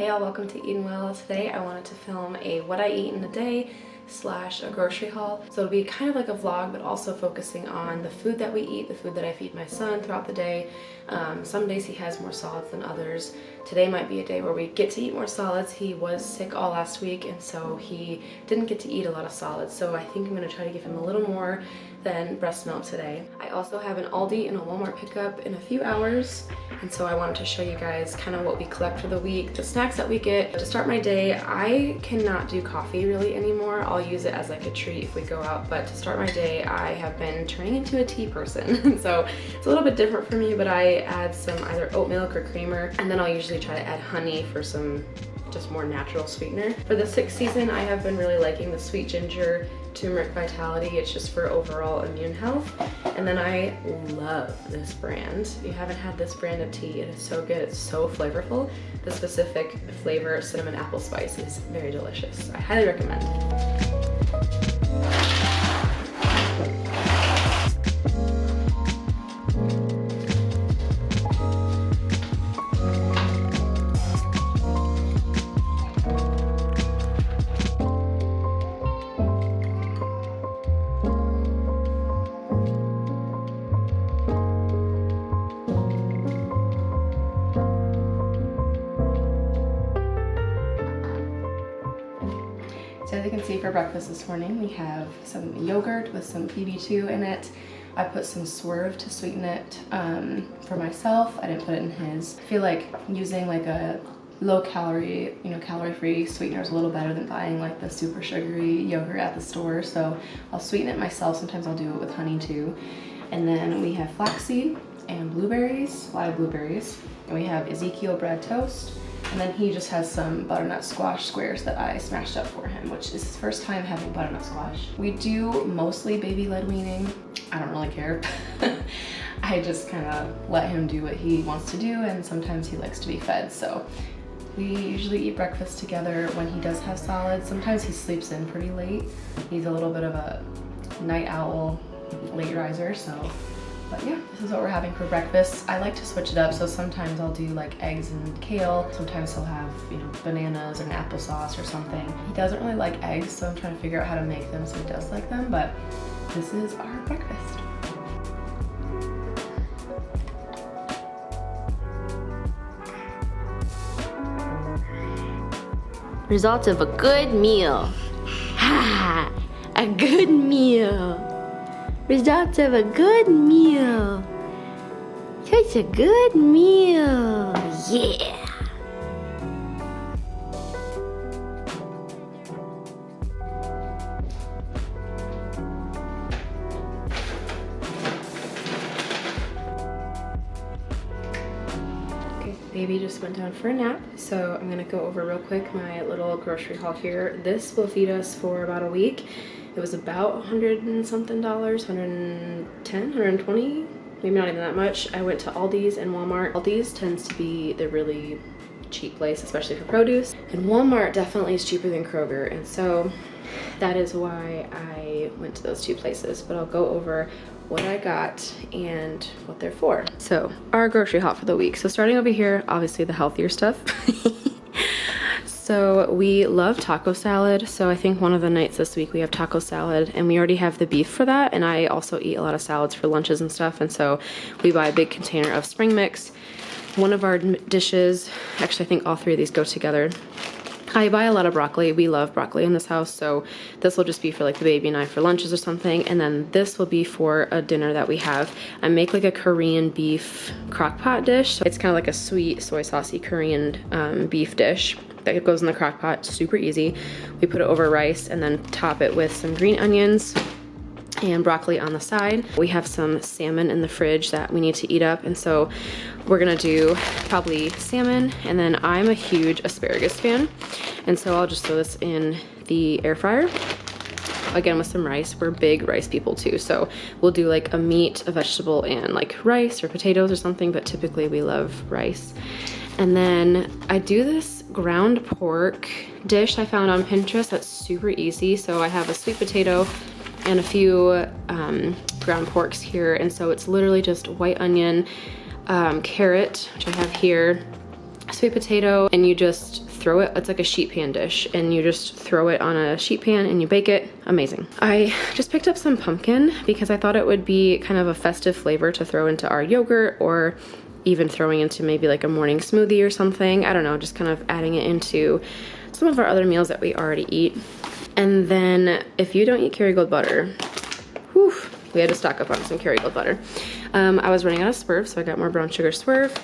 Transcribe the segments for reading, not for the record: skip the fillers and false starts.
Hey y'all, welcome to Eatin' Well. Today I wanted to film a what I eat in a day slash a grocery haul. So it'll be kind of like a vlog, but also focusing on the food that we eat, the food that I feed my son throughout the day. Some days he has more solids than others. Today might be a day where we get to eat more solids. He was sick all last week, and so he didn't get to eat a lot of solids. So I think I'm gonna try to give him a little more than breast milk today. I also have an Aldi and a Walmart pickup in a few hours, and so I wanted to show you guys kind of what we collect for the week, the snacks that we get. To start my day, I cannot do coffee really anymore. I'll use it as like a treat if we go out, but to start my day, I have been turning into a tea person. So it's a little bit different for me, but I add some either oat milk or creamer, and then I'll usually try to add honey for some just more natural sweetener. For the 6th season, I have been really liking the sweet ginger turmeric vitality. It's just for overall immune health. And then I love this brand. If you haven't had this brand of tea, it is so good. It's so flavorful. The specific flavor, cinnamon apple spice, is very delicious. I highly recommend. So as you can see, for breakfast this morning, we have some yogurt with some PB2 in it. I put some Swerve to sweeten it for myself. I didn't put it in his. I feel like using like a low calorie, calorie-free sweetener is a little better than buying like the super sugary yogurt at the store. So I'll sweeten it myself. Sometimes I'll do it with honey too. And then we have flaxseed and blueberries, live blueberries. And we have Ezekiel bread toast. And then he just has some butternut squash squares that I smashed up for him, which is his first time having butternut squash. We do mostly baby-led weaning. I don't really care. I just kind of let him do what he wants to do, and sometimes he likes to be fed. So we usually eat breakfast together when he does have solids. Sometimes he sleeps in pretty late. He's a little bit of a night owl, late riser, so. But yeah, this is what we're having for breakfast. I like to switch it up, so sometimes I'll do like eggs and kale. Sometimes he'll have, bananas or an applesauce or something. He doesn't really like eggs, so I'm trying to figure out how to make them so he does like them, but this is our breakfast. Results of a good meal. Ha! A good meal. Results of a good meal. Such a good meal. Yeah. Okay, baby just went down for a nap, so I'm gonna go over real quick my little grocery haul here. This will feed us for about a week. It was about $100 and something, 110, 120, maybe not even that much. I went to Aldi's and Walmart. Aldi's tends to be the really cheap place, especially for produce. And Walmart definitely is cheaper than Kroger. And so that is why I went to those two places. But I'll go over what I got and what they're for. So our grocery haul for the week. So starting over here, obviously the healthier stuff. So we love taco salad. So I think one of the nights this week we have taco salad, and we already have the beef for that. And I also eat a lot of salads for lunches and stuff. And so we buy a big container of spring mix. One of our dishes, actually I think all three of these go together. I buy a lot of broccoli. We love broccoli in this house. So this will just be for like the baby and I for lunches or something. And then this will be for a dinner that we have. I make like a Korean beef crock pot dish. So it's kind of like a sweet soy saucy Korean beef dish that goes in the crock pot. Super easy. We put it over rice and then top it with some green onions and broccoli on the side. We have some salmon in the fridge that we need to eat up, and so we're gonna do probably salmon, and then I'm a huge asparagus fan, and so I'll just throw this in the air fryer. Again, with some rice. We're big rice people too, so we'll do like a meat, a vegetable, and like rice or potatoes or something, but typically we love rice. And then I do this ground pork dish I found on Pinterest that's super easy. So I have a sweet potato and a few ground porks here, and so it's literally just white onion, carrot, which I have here, sweet potato, and you just throw it. It's like a sheet pan dish, and you just throw it on a sheet pan and you bake it. Amazing. I just picked up some pumpkin because I thought it would be kind of a festive flavor to throw into our yogurt, or even throwing into maybe like a morning smoothie or something. I don't know, just kind of adding it into some of our other meals that we already eat. And then if you don't eat Kerrygold butter, whew, we had to stock up on some Kerrygold butter. I was running out of Swerve, so I got more brown sugar Swerve.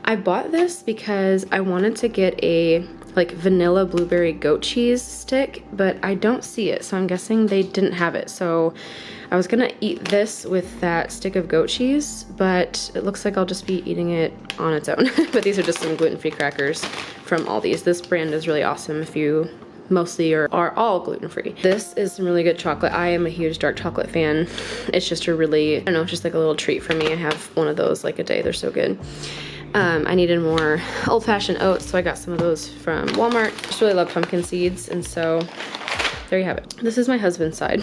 I bought this because I wanted to get a like vanilla blueberry goat cheese stick, but I don't see it, so I'm guessing they didn't have it. So I was gonna eat this with that stick of goat cheese, but it looks like I'll just be eating it on its own. But these are just some gluten-free crackers from Aldi's. This brand is really awesome if you mostly are all gluten-free. This is some really good chocolate. I am a huge dark chocolate fan. It's just a really, I don't know, it's just like a little treat for me. I have one of those like a day. They're so good. I needed more old-fashioned oats, so I got some of those from Walmart. I just really love pumpkin seeds, and so there you have it. This is my husband's side.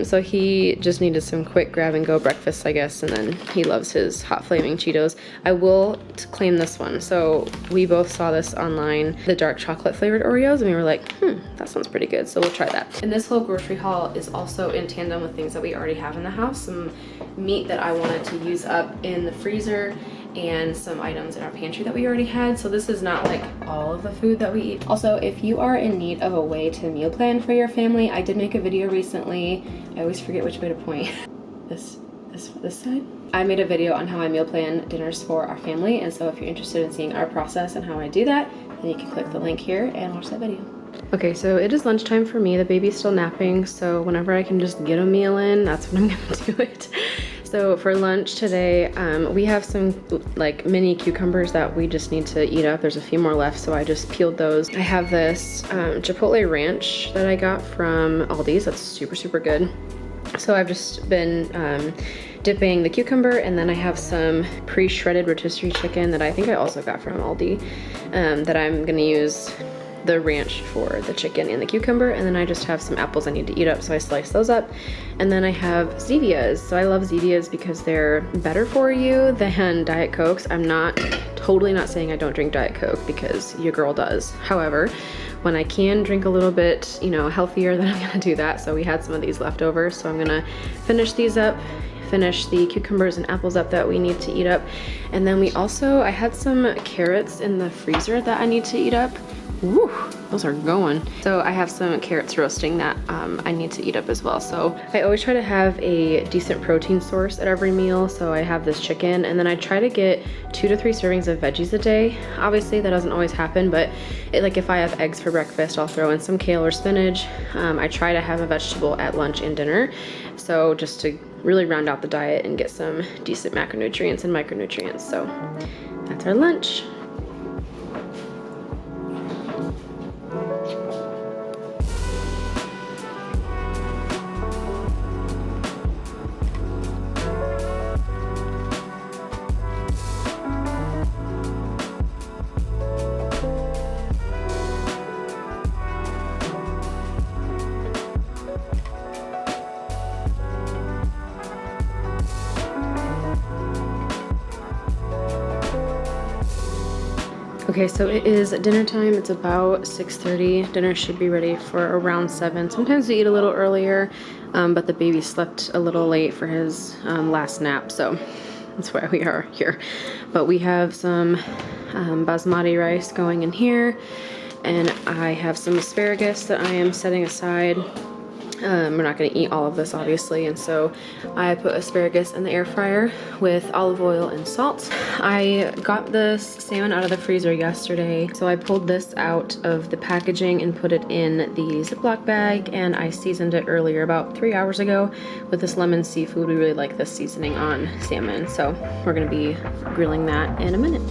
So he just needed some quick grab-and-go breakfast, I guess, and then he loves his hot flaming Cheetos. I will claim this one. So we both saw this online, the dark chocolate flavored Oreos, and we were like, that sounds pretty good, so we'll try that. And this whole grocery haul is also in tandem with things that we already have in the house, some meat that I wanted to use up in the freezer, and some items in our pantry that we already had. So this is not like all of the food that we eat. Also, if you are in need of a way to meal plan for your family, I did make a video recently. I always forget which way to point. This side? I made a video on how I meal plan dinners for our family, and so if you're interested in seeing our process and how I do that, then you can click the link here and watch that video. Okay, so it is lunchtime for me. The baby's still napping, so whenever I can just get a meal in, that's when I'm gonna do it. So for lunch today, we have some like mini cucumbers that we just need to eat up. There's a few more left, so I just peeled those. I have this Chipotle Ranch that I got from Aldi's. That's super, super good. So I've just been dipping the cucumber, and then I have some pre-shredded rotisserie chicken that I think I also got from Aldi that I'm gonna use the ranch for the chicken and the cucumber, and then I just have some apples I need to eat up, so I slice those up. And then I have Zevias. So I love Zevias because they're better for you than Diet Cokes. I'm totally not saying I don't drink Diet Coke, because your girl does. However, when I can drink a little bit, you know, healthier, then I'm gonna do that. So we had some of these left over, so I'm gonna finish these up, finish the cucumbers and apples up that we need to eat up. And then I had some carrots in the freezer that I need to eat up. Woo, those are going. So I have some carrots roasting that I need to eat up as well. So I always try to have a decent protein source at every meal. So I have this chicken, and then I try to get 2 to 3 servings of veggies a day. Obviously that doesn't always happen, but like if I have eggs for breakfast, I'll throw in some kale or spinach. I try to have a vegetable at lunch and dinner. So just to really round out the diet and get some decent macronutrients and micronutrients. So that's our lunch. Okay, so it is dinner time. It's about 6:30. Dinner should be ready for around 7. Sometimes we eat a little earlier, but the baby slept a little late for his last nap, so that's why we are here. But we have some basmati rice going in here, and I have some asparagus that I am setting aside. We're not going to eat all of this, obviously, and so I put asparagus in the air fryer with olive oil and salt. I got this salmon out of the freezer yesterday, so I pulled this out of the packaging and put it in the Ziploc bag, and I seasoned it earlier, about 3 hours ago, with this lemon seafood. We really like this seasoning on salmon, so we're going to be grilling that in a minute.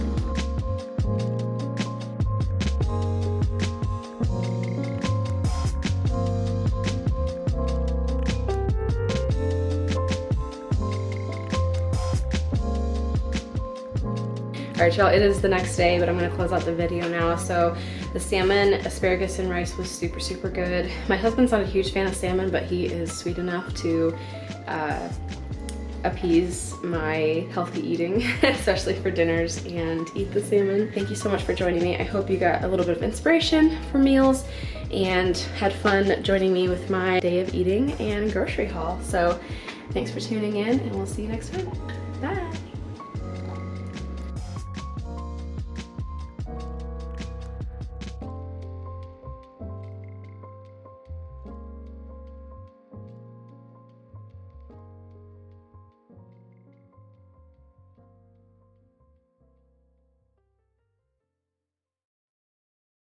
All right, y'all, it is the next day, but I'm gonna close out the video now. So the salmon, asparagus, and rice was super, super good. My husband's not a huge fan of salmon, but he is sweet enough to appease my healthy eating, especially for dinners, and eat the salmon. Thank you so much for joining me. I hope you got a little bit of inspiration for meals and had fun joining me with my day of eating and grocery haul. So thanks for tuning in, and we'll see you next time. Bye.